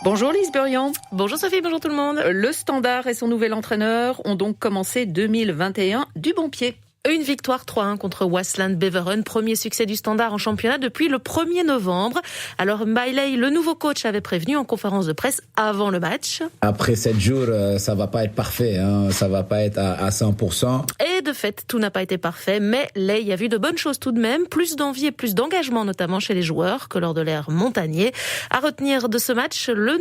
Bonjour Lise Burian. Bonjour Sophie, bonjour tout le monde. Le Standard et son nouvel entraîneur ont donc commencé 2021 du bon pied. Une victoire 3-1 contre Waasland Beveren, premier succès du Standard en championnat depuis le 1er novembre. Alors Bailey, le nouveau coach, avait prévenu en conférence de presse avant le match. Après 7 jours, ça va pas être parfait, ça va pas être à 100%. Et de fait, tout n'a pas été parfait, mais Ley a vu de bonnes choses tout de même, plus d'envie et plus d'engagement notamment chez les joueurs que lors de l'ère Montagnier. À retenir de ce match, le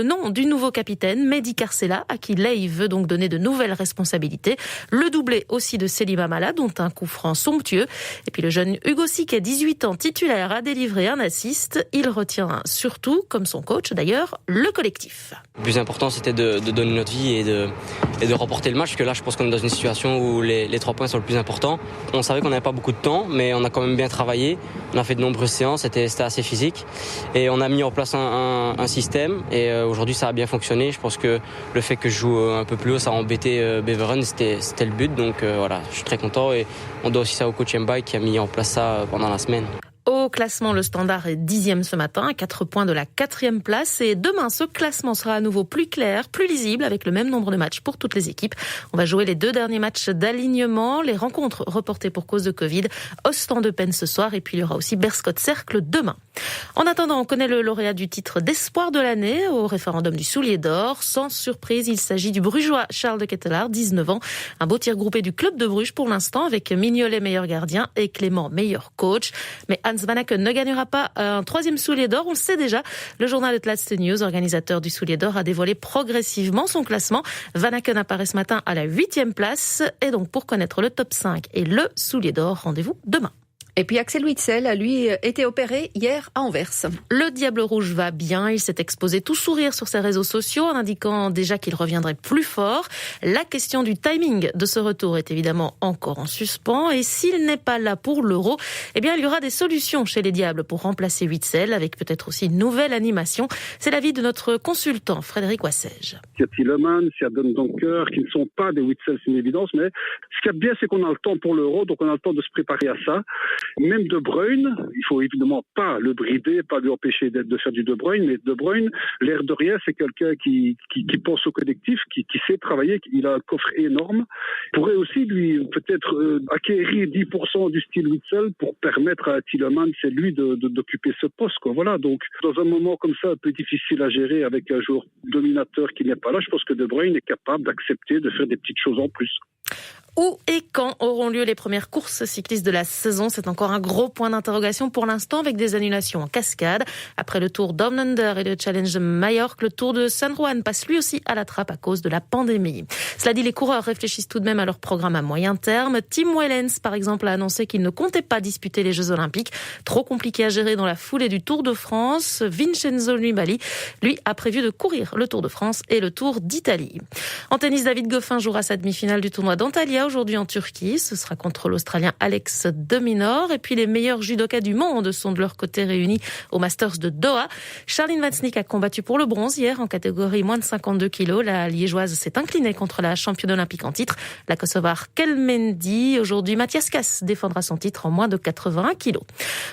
nom du nouveau capitaine, Mehdi Carcella, à qui Ley veut donc donner de nouvelles responsabilités. Le doublé aussi de Selim Amala, dont un coup franc somptueux. Et puis le jeune Hugo Sique, 18 ans, titulaire, a délivré un assist. Il retient surtout, comme son coach d'ailleurs, le collectif. Le plus important, c'était de donner notre vie et de remporter le match, parce que là, je pense qu'on est dans une situation où les 3 points sont le plus important. On savait qu'on n'avait pas beaucoup de temps, mais on a quand même bien travaillé. On a fait de nombreuses séances, c'était assez physique. Et on a mis en place un système, et aujourd'hui, ça a bien fonctionné. Je pense que le fait que je joue un peu plus haut, ça a embêté Beveren, c'était le but. Donc voilà, je suis très content, et on doit aussi ça au coach Mbaye qui a mis en place ça pendant la semaine. Au classement, le Standard est 10e ce matin, à 4 points de la 4e place. Et demain, ce classement sera à nouveau plus clair, plus lisible, avec le même nombre de matchs pour toutes les équipes. On va jouer les 2 derniers matchs d'alignement. Les rencontres reportées pour cause de Covid. Ostende Eupen ce soir, et puis il y aura aussi Berscott Cercle demain. En attendant, on connaît le lauréat du titre d'espoir de l'année au référendum du Soulier d'Or. Sans surprise, il s'agit du Brugeois Charles de Ketelaar, 19 ans. Un beau tir groupé du club de Bruges pour l'instant, avec Mignolet meilleur gardien et Clément meilleur coach. Mais Hans Vanaken ne gagnera pas un 3e Soulier d'Or, on le sait déjà. Le journal de Laatste News, organisateur du Soulier d'Or, a dévoilé progressivement son classement. Vanaken apparaît ce matin à la 8e place. Et donc, pour connaître le top 5 et le Soulier d'Or, rendez-vous demain. Et puis Axel Witsel a lui été opéré hier à Anvers. Le Diable Rouge va bien, il s'est exposé tout sourire sur ses réseaux sociaux en indiquant déjà qu'il reviendrait plus fort. La question du timing de ce retour est évidemment encore en suspens, et s'il n'est pas là pour l'Euro, eh bien il y aura des solutions chez les Diables pour remplacer Witsel, avec peut-être aussi une nouvelle animation. C'est l'avis de notre consultant Frédéric Wassège. Il y a Tielemans, il y a Donker qui ne sont pas des Witsel, c'est une évidence, mais ce qu'il y a bien, c'est qu'on a le temps pour l'Euro, donc on a le temps de se préparer à ça. Même De Bruyne, il faut évidemment pas le brider, pas lui empêcher de faire du De Bruyne, mais De Bruyne, l'air de rien, c'est quelqu'un qui pense au collectif, qui sait travailler, il a un coffre énorme. Il pourrait aussi lui peut-être acquérir 10% du style Witsel pour permettre à Tielemans, c'est lui d'occuper ce poste, quoi. Voilà, donc dans un moment comme ça un peu difficile à gérer avec un joueur dominateur qui n'est pas là, je pense que De Bruyne est capable d'accepter de faire des petites choses en plus. Où et quand auront lieu les premières courses cyclistes de la saison? C'est encore un gros point d'interrogation pour l'instant, avec des annulations en cascade. Après le Tour Down Under et le Challenge de Majorque, le Tour de San Juan passe lui aussi à la trappe à cause de la pandémie. Cela dit, les coureurs réfléchissent tout de même à leur programme à moyen terme. Tim Wellens, par exemple, a annoncé qu'il ne comptait pas disputer les Jeux Olympiques. Trop compliqué à gérer dans la foulée du Tour de France. Vincenzo Nibali, lui, a prévu de courir le Tour de France et le Tour d'Italie. En tennis, David Goffin jouera sa demi-finale du tournoi d'Antalya aujourd'hui en Turquie. Ce sera contre l'Australien Alex de Minaur. Et puis les meilleurs judokas du monde sont de leur côté réunis au Masters de Doha. Charline Vatsnik a combattu pour le bronze hier en catégorie moins de 52 kilos. La liégeoise s'est inclinée contre la championne olympique en titre, la kosovare Kelmendi. Aujourd'hui, Mathias Kass défendra son titre en moins de 81 kilos.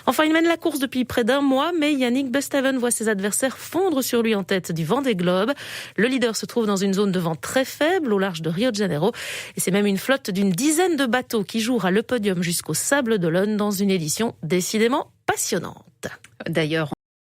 Enfin, il mène la course depuis près d'un mois, mais Yannick Busthaven voit ses adversaires fondre sur lui en tête du Vendée Globe. Le leader se trouve dans une zone de vent très faible au large de Rio de Janeiro. Et c'est même une flotte d'une dizaine de bateaux qui jouera le podium jusqu'au Sable d'Olonne dans une édition décidément passionnante. D'ailleurs,